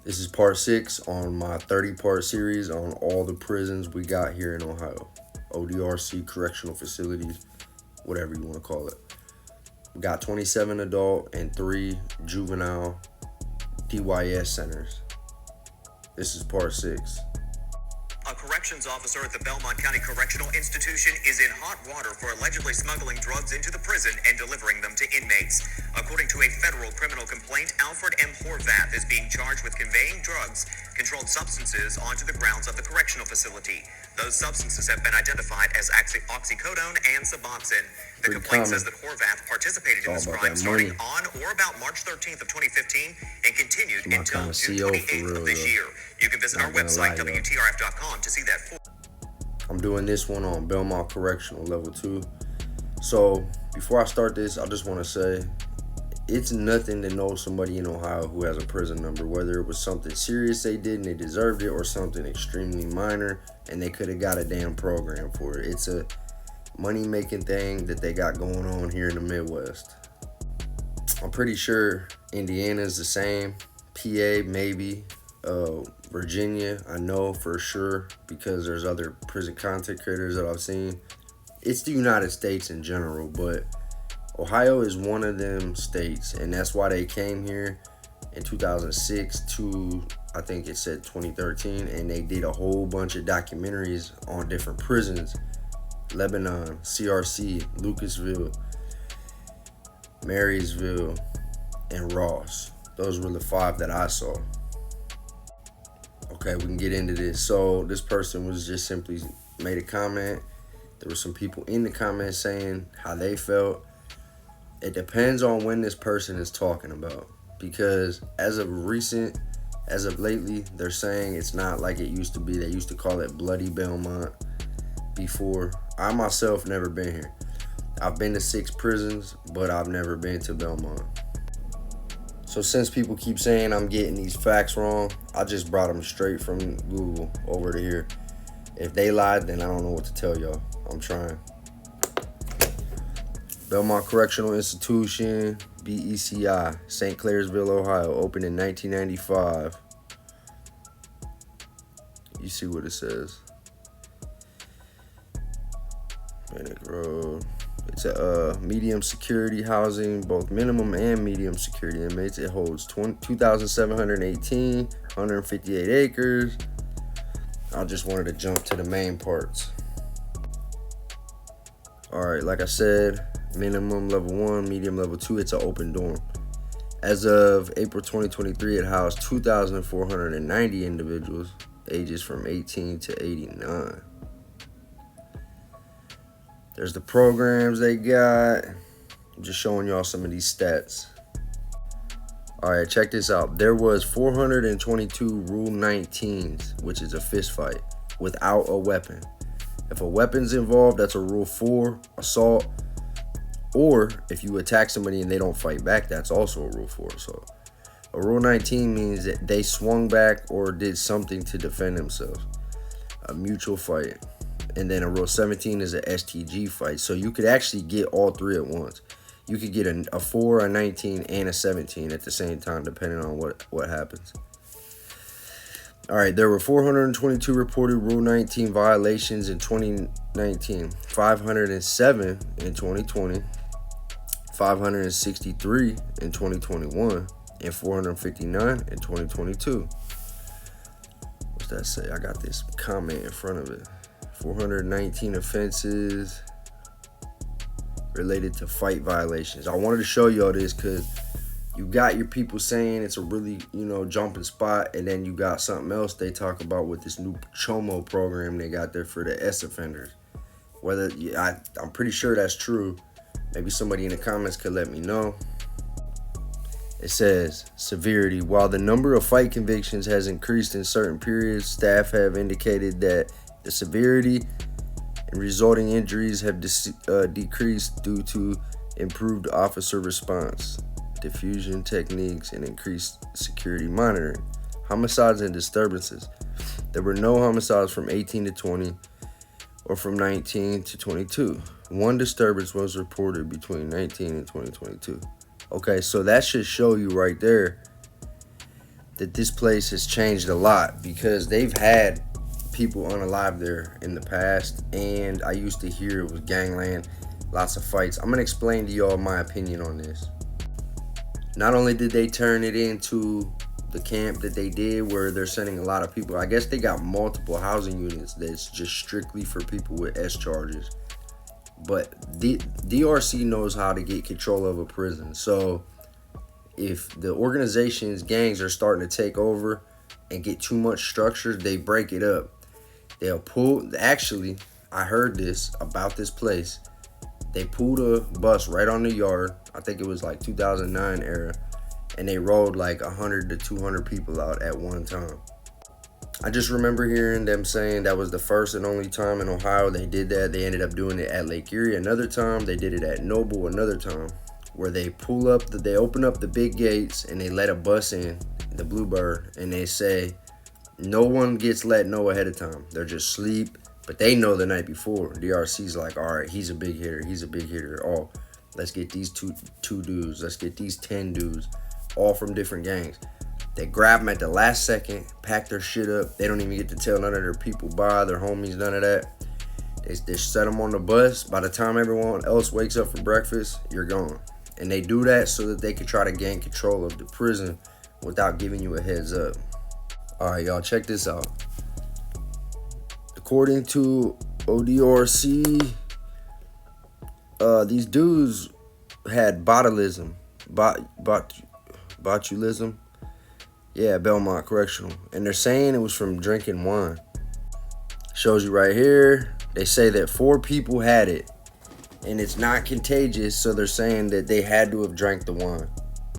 This is part 6 on my 30-part series on all the prisons we got here in Ohio. ODRC, correctional facilities, whatever you want to call it. We got 27 adult and 3 juvenile DYS centers. This is part 6. A corrections officer at the Belmont County Correctional Institution is in hot water for allegedly smuggling drugs into the prison and delivering them to inmates. According to a federal criminal complaint, Alfred M. Horvath is being charged with conveying drugs, controlled substances, onto the grounds of the correctional facility. Those substances have been identified as oxycodone and Suboxone. The complaint says that Horvath participated in this crime starting on or about March 13th of 2015 and continued until June 28th of this year. You can visit our website, WTRF.com, to see that full. I'm doing this one on Belmont Correctional Level 2. So, before I start this, I just want to say, it's nothing to know somebody in Ohio who has a prison number, whether it was something serious they did and they deserved it, or something extremely minor and they could have got a damn program for it. It's a money-making thing that they got going on here in the Midwest. I'm pretty sure Indiana's the same, PA maybe, Virginia, I know for sure because there's other prison content creators that I've seen. It's the United States in general, but Ohio is one of them states, and that's why they came here in 2006 to, I think it said 2013, and they did a whole bunch of documentaries on different prisons. Lebanon, CRC, Lucasville, Marysville, and Ross. Those were the 5 that I saw. Okay, we can get into this. So this person was just simply made a comment. There were some people in the comments saying how they felt. It depends on when this person is talking about, because as of lately, they're saying it's not like it used to be. They used to call it Bloody Belmont before. I myself never been here. I've been to 6 prisons, but I've never been to Belmont. So since people keep saying I'm getting these facts wrong, I just brought them straight from Google over to here. If they lied, then I don't know what to tell y'all. I'm trying. Belmont Correctional Institution, BECI, St. Clairsville, Ohio, opened in 1995. You see what it says. Bennett Road. It's a medium security housing, both minimum and medium security inmates. It holds 2,718, 158 acres. I just wanted to jump to the main parts. All right, like I said, minimum level 1, medium level 2, it's an open dorm. As of April 2023, it housed 2,490 individuals, ages from 18 to 89. There's the programs they got. I'm just showing y'all some of these stats. All right, check this out. There was 422 Rule 19s, which is a fist fight, without a weapon. If a weapon's involved, that's a Rule 4 assault. Or if you attack somebody and they don't fight back, that's also a Rule 4 assault. A Rule 19 means that they swung back or did something to defend themselves. A mutual fight. And then a Rule 17 is a STG fight. So you could actually get all 3 at once. You could get a 4, a 19, and a 17 at the same time, depending on what happens. All right, there were 422 reported Rule 19 violations in 2019, 507 in 2020, 563 in 2021, and 459 in 2022. What's that say? I got this comment in front of it. 419 offenses related to fight violations. I wanted to show y'all this because you got your people saying it's a really, jumping spot, and then you got something else they talk about with this new Chomo program they got there for the S offenders. I'm pretty sure that's true. Maybe somebody in the comments could let me know. It says, severity. While the number of fight convictions has increased in certain periods, staff have indicated that the severity and resulting injuries have decreased due to improved officer response, diffusion techniques, and increased security monitoring. Homicides and disturbances. There were no homicides from 18 to 20 or from 19 to 22. 1 disturbance was reported between 19 and 2022. Okay, so that should show you right there that this place has changed a lot because they've had people unalive there in the past, and I used to hear it was gangland, lots of fights. I'm gonna explain to y'all my opinion on this. Not only did they turn it into the camp that they did where they're sending a lot of people, I guess they got multiple housing units that's just strictly for people with S charges. But DRC knows how to get control of a prison. So if the organization's gangs are starting to take over and get too much structure, they break it up. They'll pull, actually, I heard this about this place. They pulled a bus right on the yard. I think it was like 2009 era. And they rolled like 100 to 200 people out at one time. I just remember hearing them saying that was the first and only time in Ohio they did that. They ended up doing it at Lake Erie another time. They did it at Noble another time, where they they open up the big gates and they let a bus in, the Bluebird, and they say no one gets let know ahead of time. They're just sleep, but they know the night before. DRC's like, all right, he's a big hitter. He's a big hitter. Oh, let's get these two dudes. Let's get these 10 dudes, all from different gangs. They grab them at the last second, pack their shit up. They don't even get to tell none of their people bye, their homies, none of that. They set them on the bus. By the time everyone else wakes up for breakfast, you're gone. And they do that so that they can try to gain control of the prison without giving you a heads up. All right, y'all, check this out. According to ODRC, these dudes had botulism. Botulism? Yeah, Belmont Correctional. And they're saying it was from drinking wine. Shows you right here. They say that 4 people had it. And it's not contagious, so they're saying that they had to have drank the wine.